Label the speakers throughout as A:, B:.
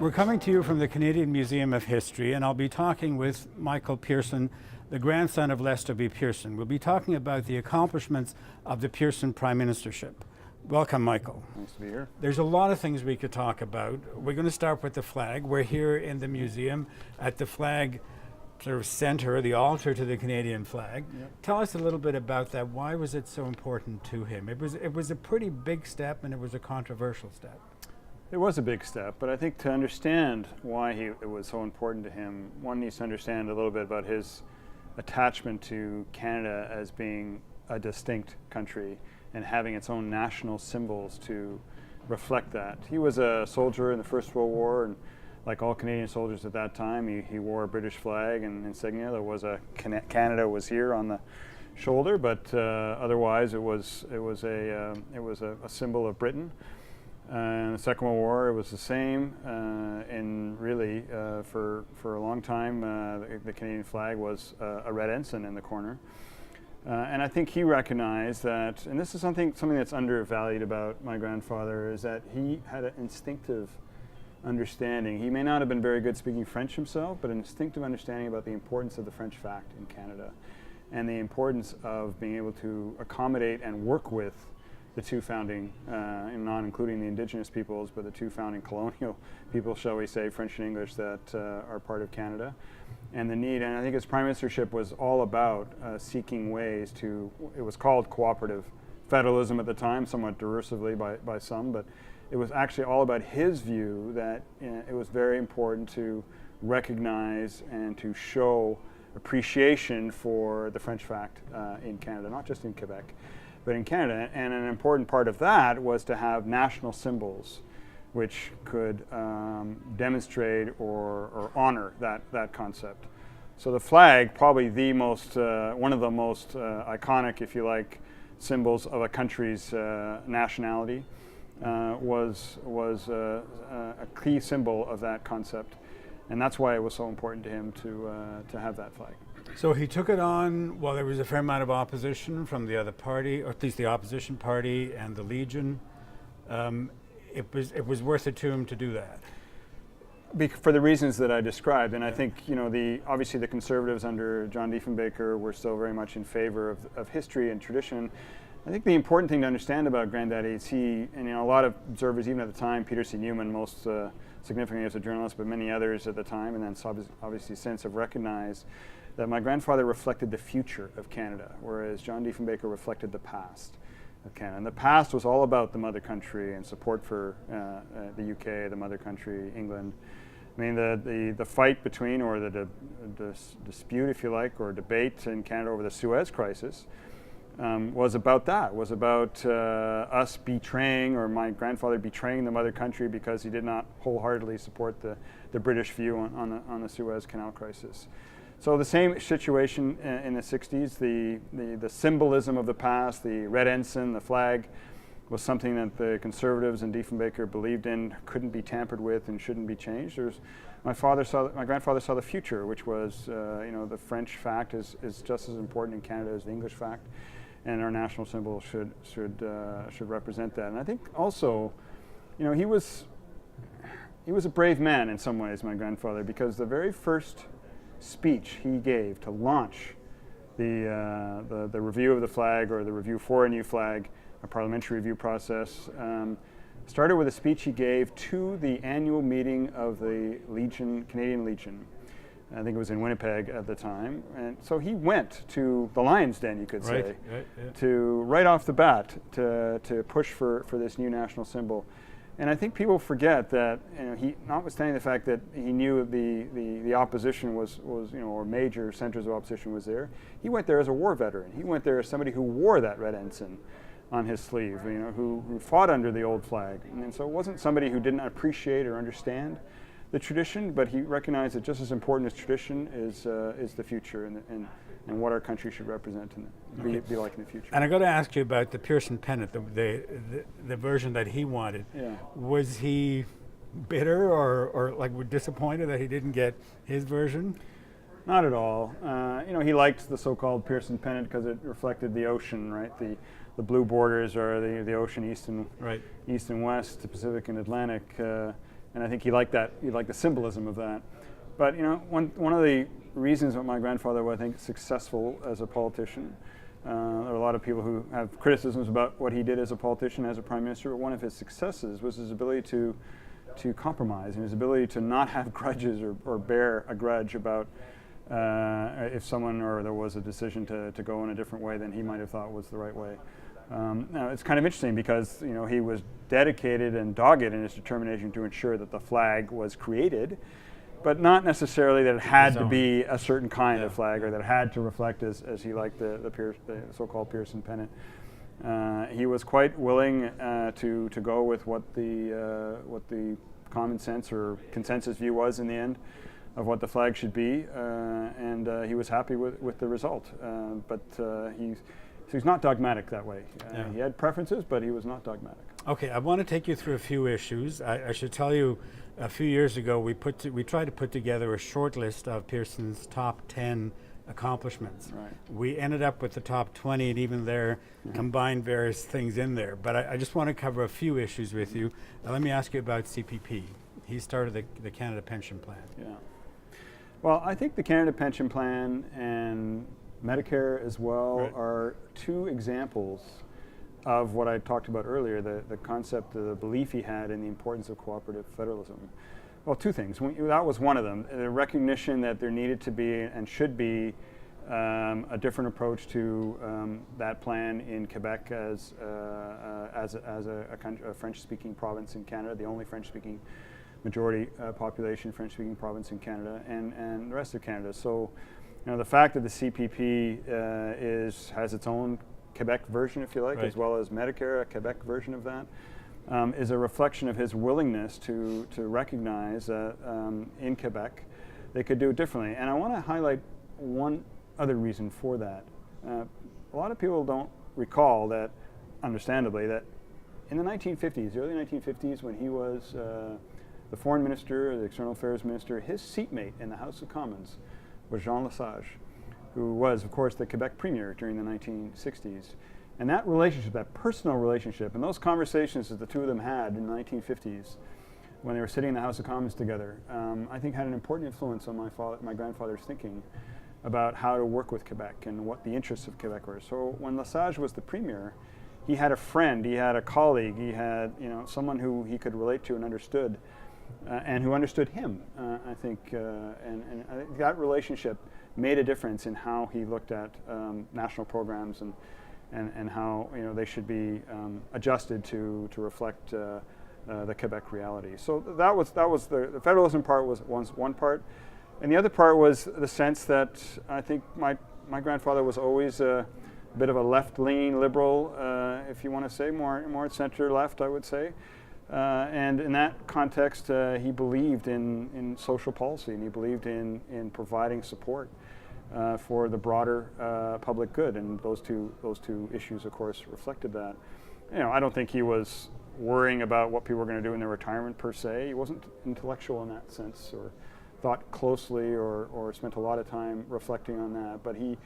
A: We're coming to you from the Canadian Museum of History, and I'll be talking with Michael Pearson, the grandson of Lester B. Pearson. We'll be talking about the accomplishments of the Pearson Prime Ministership. Welcome, Michael.
B: Nice to be here.
A: There's a lot of things we could talk about. We're going to start with the flag. We're here in the museum at the flag sort of center, the altar to the Canadian flag.
B: Yep.
A: Tell us a little bit about that. Why was it so important to him? It was a pretty big step, and it was a controversial step.
B: It was a big step, but I think to understand why it was so important to him, one needs to understand a little bit about his attachment to Canada as being a distinct country and having its own national symbols to reflect that. He was a soldier in the First World War, and like all Canadian soldiers at that time, he wore a British flag and insignia. There was Canada was here on the shoulder, but otherwise it was a symbol of Britain. In the Second World War, it was the same, and really for a long time, the Canadian flag was a red ensign in the corner. And I think he recognized that, and this is something that's undervalued about my grandfather, is that he had an instinctive understanding. He may not have been very good speaking French himself, but an instinctive understanding about the importance of the French fact in Canada and the importance of being able to accommodate and work with the two founding, not including the indigenous peoples, but the two founding colonial people, shall we say, French and English, that are part of Canada. And the need, and I think his prime ministership was all about seeking ways to, it was called cooperative federalism at the time, somewhat derisively by some, but it was actually all about his view that it was very important to recognize and to show appreciation for the French fact in Canada, not just in Quebec, but in Canada. And an important part of that was to have national symbols which could demonstrate or honor that concept. So the flag, probably the most, one of the most iconic, if you like, symbols of a country's nationality, was a key symbol of that concept. And that's why it was so important to him to have that flag.
A: So he took it on while there was a fair amount of opposition from the other party, or at least the opposition party and the Legion. It was worth it to him to do that.
B: For the reasons that I described, and I think obviously the Conservatives under John Diefenbaker were still very much in favor of history and tradition. I think the important thing to understand about Granddaddy is a lot of observers, even at the time, Peter C. Newman most significantly as a journalist, but many others at the time, and then obviously since, have recognized that my grandfather reflected the future of Canada, whereas John Diefenbaker reflected the past of Canada. And the past was all about the mother country and support for the UK, the mother country, England. I mean, the fight between, or the dispute, if you like, or debate in Canada over the Suez Crisis was about that, was about us betraying, or my grandfather betraying the mother country because he did not wholeheartedly support the British view on the Suez Canal crisis. So the same situation in the 60s, the symbolism of the past, the red ensign, the flag, was something that the Conservatives and Diefenbaker believed in, couldn't be tampered with and shouldn't be changed. My grandfather saw the future, which was, the French fact is just as important in Canada as the English fact, and our national symbol should represent that. And I think also, he was a brave man in some ways, my grandfather, because the very first speech he gave to launch the review of the flag, or the review for a new flag, a parliamentary review process, started with a speech he gave to the annual meeting of the Legion, Canadian Legion. I think it was in Winnipeg at the time. And so he went to the Lion's Den, you could say, to right off the bat to push for this new national symbol. And I think people forget that, he, notwithstanding the fact that he knew the opposition was or major centers of opposition was there, he went there as a war veteran. He went there as somebody who wore that red ensign on his sleeve, who fought under the old flag. And so it wasn't somebody who didn't appreciate or understand the tradition, but he recognized that just as important as tradition is the future and what our country should represent and be like in the future.
A: And I got to ask you about the Pearson Pendant, the version that he wanted.
B: Yeah.
A: Was he bitter or like disappointed that he didn't get his version?
B: Not at all. He liked the so-called Pearson Pendant because it reflected the ocean, right? The blue borders are the ocean, east and west, the Pacific and Atlantic. and I think he liked that. He liked the symbolism of that. But one of the reasons that my grandfather was, I think, successful as a politician. There are a lot of people who have criticisms about what he did as a politician, as a prime minister. But one of his successes was his ability to compromise and his ability to not have grudges or bear a grudge about if someone or there was a decision to go in a different way than he might have thought was the right way. Now it's kind of interesting because he was dedicated and dogged in his determination to ensure that the flag was created, but not necessarily that it had to be a certain kind of flag or that it had to reflect as he liked the so-called Pearson Pendant. He was quite willing to go with what the common sense or consensus view was in the end of what the flag should be, and he was happy with the result. But he's not dogmatic that way. He had preferences, but he was not dogmatic.
A: Okay, I want to take you through a few issues. I should tell you, a few years ago, we tried to put together a short list of Pearson's top 10 accomplishments.
B: Right.
A: We ended up with the top 20, and even there combined various things in there. But I just want to cover a few issues with you. Let me ask you about CPP. He started the Canada Pension Plan.
B: Yeah. Well, I think the Canada Pension Plan and Medicare as well are two examples of what I talked about earlier, the concept, the belief he had in the importance of cooperative federalism. Well, two things. That was one of them, the recognition that there needed to be and should be a different approach to that plan in Quebec as a French-speaking province in Canada, the only French-speaking majority population French-speaking province in Canada, and the rest of Canada. So, the fact that the CPP has its own Quebec version, if you like, as well as Medicare, a Quebec version of that, is a reflection of his willingness to recognize that in Quebec they could do it differently. And I want to highlight one other reason for that. A lot of people don't recall that, understandably, that in the 1950s, the early 1950s, when he was the foreign minister, the external affairs minister, his seatmate in the House of Commons was Jean Lesage, who was, of course, the Quebec premier during the 1960s. And that relationship, that personal relationship, and those conversations that the two of them had in the 1950s when they were sitting in the House of Commons together, I think had an important influence on my grandfather's thinking about how to work with Quebec and what the interests of Quebec were. So when Lesage was the premier, he had a friend, he had a colleague, he had someone who he could relate to and understood, and who understood him, I think. And I think that relationship made a difference in how he looked at national programs and how they should be adjusted to reflect the Quebec reality. So that was the federalism part was one part, and the other part was the sense that I think my grandfather was always a bit of a left-leaning liberal, if you want to say more center left, I would say. And in that context, he believed in social policy, and he believed in providing support for the broader public good, and those two issues, of course, reflected that. I don't think he was worrying about what people were going to do in their retirement per se. He wasn't intellectual in that sense, or thought closely, or spent a lot of time reflecting on that. But he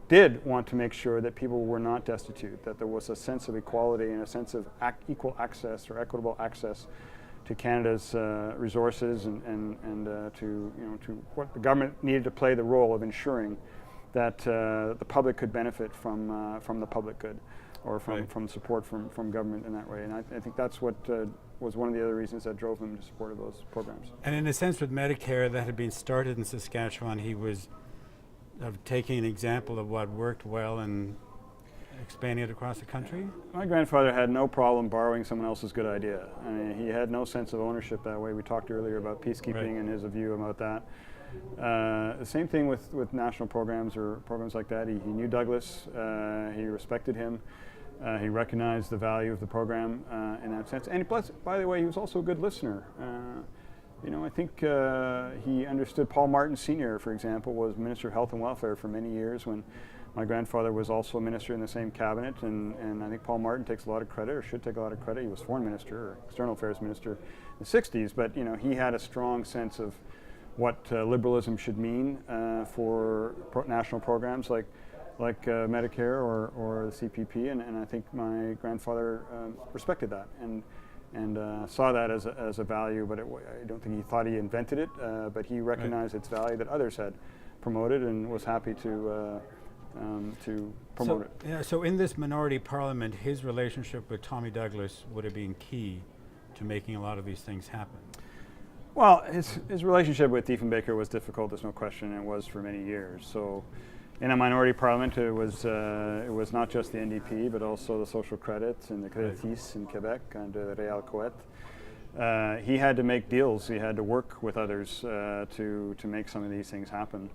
B: did want to make sure that people were not destitute, that there was a sense of equality and a sense of equal access or equitable access to Canada's resources, and to what the government needed to play the role of ensuring that the public could benefit from the public good, or from support from government in that way. And I think that's what was one of the other reasons that drove him to support those programs.
A: And in a sense, with Medicare that had been started in Saskatchewan, he was taking an example of what worked well and expanding it across the country?
B: My grandfather had no problem borrowing someone else's good idea. I mean, he had no sense of ownership that way. We talked earlier about peacekeeping and his view about that. The same thing with national programs or programs like that. He knew Douglas. He respected him. He recognized the value of the program in that sense. And plus, by the way, he was also a good listener. I think he understood. Paul Martin Sr., for example, was Minister of Health and Welfare for many years when my grandfather was also a minister in the same cabinet, and I think Paul Martin takes a lot of credit, or should take a lot of credit. He was foreign minister or external affairs minister in the 60s, but he had a strong sense of what liberalism should mean for national programs like Medicare or the CPP, and I think my grandfather respected that. And saw that as a value, but I don't think he thought he invented it, but he recognized its value that others had promoted and was happy to promote it.
A: Yeah, so in this minority parliament, his relationship with Tommy Douglas would have been key to making a lot of these things happen.
B: Well, his relationship with Diefenbaker was difficult, there's no question, and it was for many years. So in a minority parliament, it was not just the NDP, but also the Social Credit and the Créatistes in Quebec and the Réal Coët. He had to make deals. He had to work with others to make some of these things happen.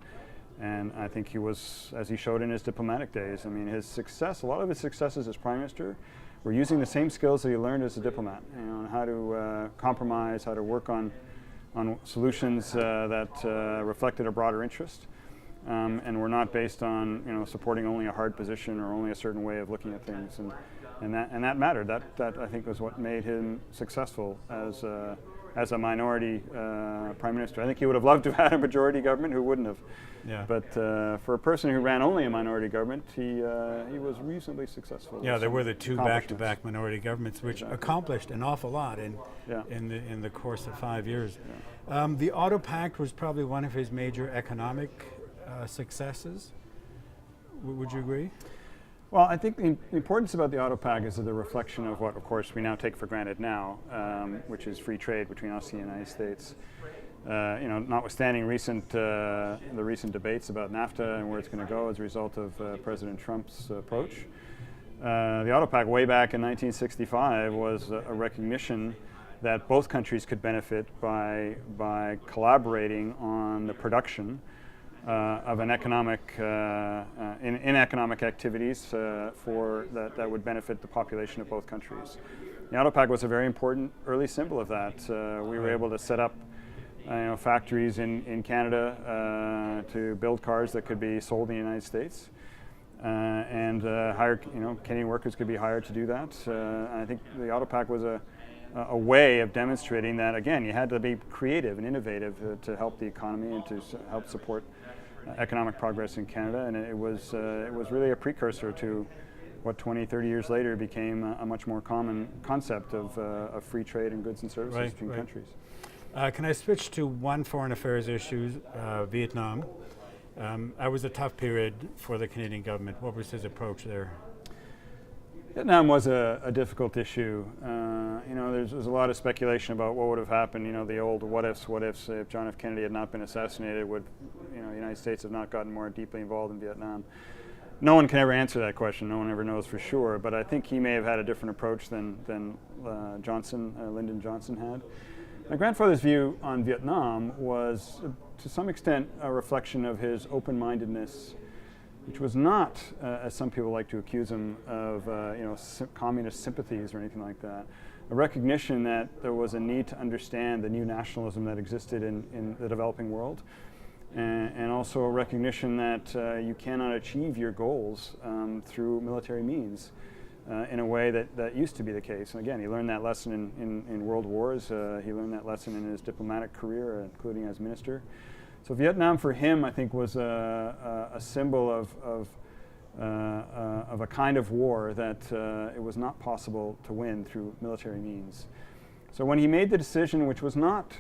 B: And I think he was, as he showed in his diplomatic days, I mean, his success, a lot of his successes as Prime Minister were using the same skills that he learned as a diplomat, you know, how to compromise, how to work on solutions that reflected a broader interest. And were not based on, you know, supporting only a hard position or only a certain way of looking at things, and that mattered. That I think was what made him successful as a minority prime minister. I think he would have loved to have had a majority government. Who wouldn't have?
A: Yeah.
B: But for a person who ran only a minority government, he was reasonably successful.
A: Yeah, there were the two back-to-back minority governments, which accomplished an awful lot in the course of 5 years. Yeah. The Auto Pact was probably one of his major economic successes. Would you agree?
B: Well, I think the importance about the Auto Pact is the reflection of what, of course, we now take for granted now, which is free trade between us and the United States. You know, notwithstanding the recent debates about NAFTA and where it's going to go as a result of President Trump's approach, the Auto Pact way back in 1965 was a recognition that both countries could benefit by collaborating on the production of an economic in economic activities that would benefit the population of both countries. The Auto Pact was a very important early symbol of that. We were able to set up factories in Canada to build cars that could be sold in the United States, and hire Canadian workers could be hired to do that. And I think the Auto Pact was a way of demonstrating that, again, you had to be creative and innovative to help the economy and to help support economic progress in Canada, and it was really a precursor to what 20, 30 years later became a much more common concept of free trade in goods and services between countries.
A: Can I switch to one foreign affairs issue, Vietnam? That was a tough period for the Canadian government. What was his approach there?
B: Vietnam was a difficult issue. There's a lot of speculation about what would have happened. The old what ifs if John F. Kennedy had not been assassinated, would the United States have not gotten more deeply involved in Vietnam? No one can ever answer that question. No one ever knows for sure. But I think he may have had a different approach than Lyndon Johnson had. My grandfather's view on Vietnam was, to some extent, a reflection of his open-mindedness, which was not, as some people like to accuse him of, communist sympathies or anything like that. A recognition that there was a need to understand the new nationalism that existed in the developing world, and also a recognition that you cannot achieve your goals through military means in a way that used to be the case. And again, he learned that lesson in world wars. He learned that lesson in his diplomatic career, including as minister. So Vietnam for him, I think, was a symbol of a kind of war that it was not possible to win through military means. So when he made the decision, which was not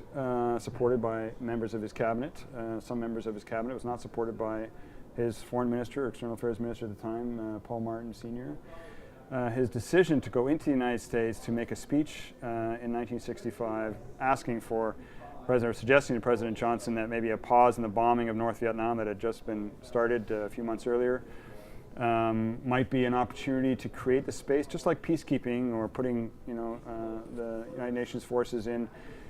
B: supported by members of his cabinet, some members of his cabinet, was not supported by his foreign minister, external affairs minister at the time, Paul Martin Sr., his decision to go into the United States to make a speech in 1965 asking for suggesting to President Johnson that maybe a pause in the bombing of North Vietnam that had just been started a few months earlier might be an opportunity to create the space, just like peacekeeping or putting the United Nations forces in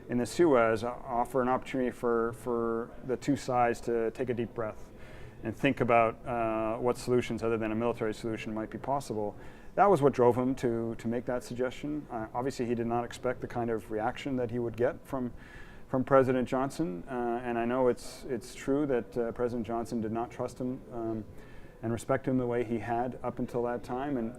B: the Suez, offer an opportunity for the two sides to take a deep breath and think about what solutions other than a military solution might be possible. That was what drove him to make that suggestion. Obviously, he did not expect the kind of reaction that he would get from President Johnson, and I know it's true that President Johnson did not trust him and respect him the way he had up until that time. And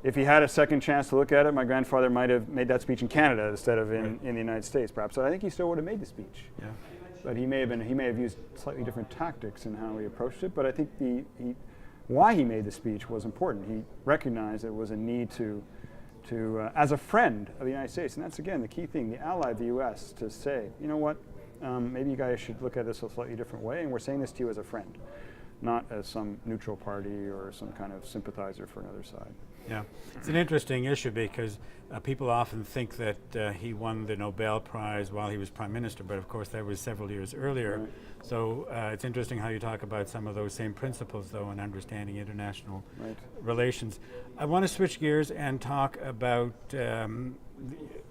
B: if he had a second chance to look at it, my grandfather might have made that speech in Canada instead of in the United States, perhaps. So I think he still would have made the speech. Yeah. But he may have used slightly different tactics in how he approached it. But I think why he made the speech was important. He recognized there was a need to as a friend of the United States, and that's again the key thing, the ally of the U.S., to say, you know what, maybe you guys should look at this a slightly different way, and we're saying this to you as a friend, not as some neutral party or some kind of sympathizer for another side.
A: Yeah, it's an interesting issue because people often think that he won the Nobel Prize while he was Prime Minister, but of course that was several years earlier.
B: Right.
A: So it's interesting how you talk about some of those same principles, though, in understanding international
B: Right.
A: relations. I want to switch gears and talk about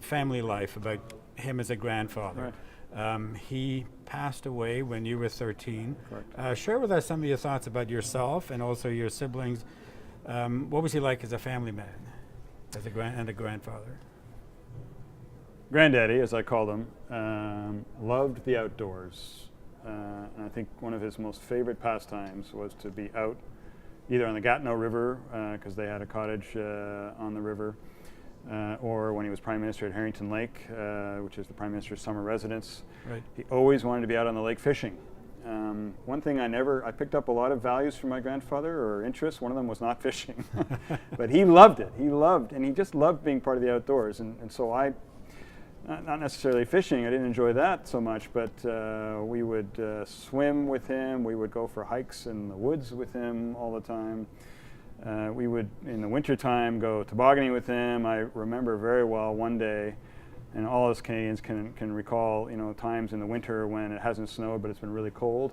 A: family life, about him as a grandfather.
B: Right.
A: He passed away when you were 13.
B: Correct.
A: Share with us some of your thoughts about yourself and also your siblings. What was he like as a family man, as a grandfather?
B: Granddaddy, as I called him, loved the outdoors. And I think one of his most favorite pastimes was to be out either on the Gatineau River, because they had a cottage on the river, or when he was Prime Minister at Harrington Lake, which is the Prime Minister's summer residence.
A: Right.
B: He always wanted to be out on the lake fishing. One thing I picked up a lot of values from my grandfather, or interests. One of them was not fishing, but he loved it. And he just loved being part of the outdoors. And so not necessarily fishing, I didn't enjoy that so much, but we would swim with him. We would go for hikes in the woods with him all the time. We would, in the wintertime, go tobogganing with him. I remember very well one day, and all us Canadians can recall, times in the winter when it hasn't snowed, but it's been really cold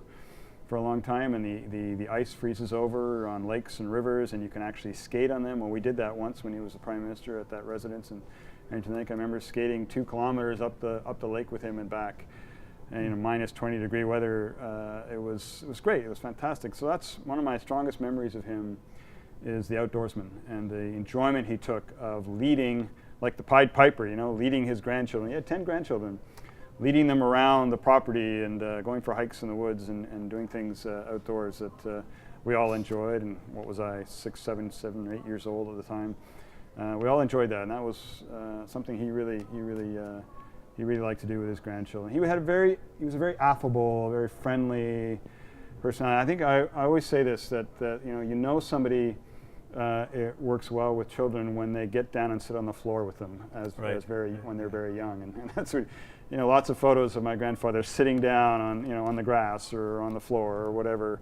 B: for a long time, and the ice freezes over on lakes and rivers, and you can actually skate on them. Well, we did that once when he was the Prime Minister at that residence in Harrington Lake. I remember skating 2 kilometers up the lake with him and back, and minus 20-degree weather. It was great. It was fantastic. So that's one of my strongest memories of him, is the outdoorsman and the enjoyment he took of leading, like the Pied Piper, leading his grandchildren. He had 10 grandchildren, leading them around the property and going for hikes in the woods and doing things outdoors that we all enjoyed. And what was I, 6, 7, 8 years old at the time? We all enjoyed that, and that was something he really liked to do with his grandchildren. He was a very affable, very friendly person. I think I always say this, that somebody it works well with children when they get down and sit on the floor with them when they're very young, and that's what, lots of photos of my grandfather sitting down on the grass or on the floor or whatever,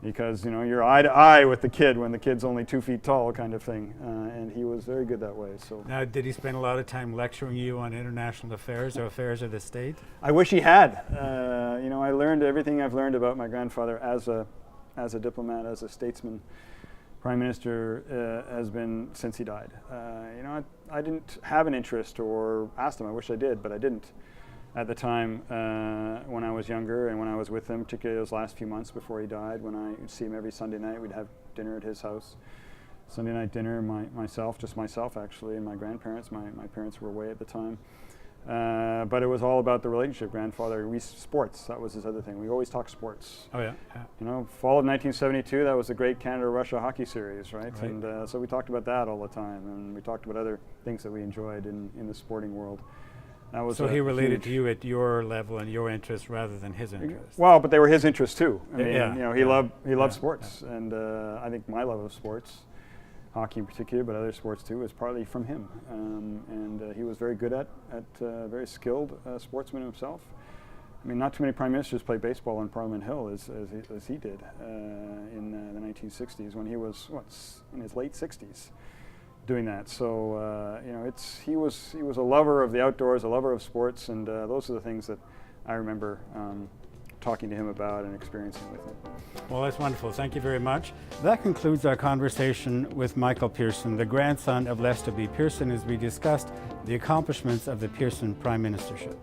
B: because you're eye to eye with the kid when the kid's only 2 feet tall, kind of thing, and he was very good that way. So
A: now, did he spend a lot of time lecturing you on international affairs or affairs of the state?
B: I wish he had. I learned everything I've learned about my grandfather as a diplomat, as a statesman, Prime Minister, has been since he died. I didn't have an interest or asked him. I wish I did, but I didn't at the time when I was younger and when I was with him, particularly those last few months before he died, when I would see him every Sunday night. We'd have dinner at his house. Sunday night dinner, just myself actually, and my grandparents. My parents were away at the time. But it was all about the relationship. Grandfather, sports, that was his other thing. We always talked sports.
A: Oh yeah.
B: Fall of 1972, that was the great Canada-Russia hockey series, right? And so we talked about that all the time, and we talked about other things that we enjoyed in the sporting world. That was
A: so he related to you at your level and your interests rather than his interests.
B: Well, but they were his interests too. I mean, he loved sports, and I think my love of sports, hockey in particular, but other sports too, is partly from him. And he was very good at very skilled sportsman himself. I mean, not too many prime ministers played baseball on Parliament Hill as he did in the 1960s, when he was in his late 60s doing that. So he was a lover of the outdoors, a lover of sports, and those are the things that I remember talking to him about and experiencing with him.
A: Well, that's wonderful. Thank you very much. That concludes our conversation with Michael Pearson, the grandson of Lester B. Pearson, as we discussed the accomplishments of the Pearson Prime Ministership.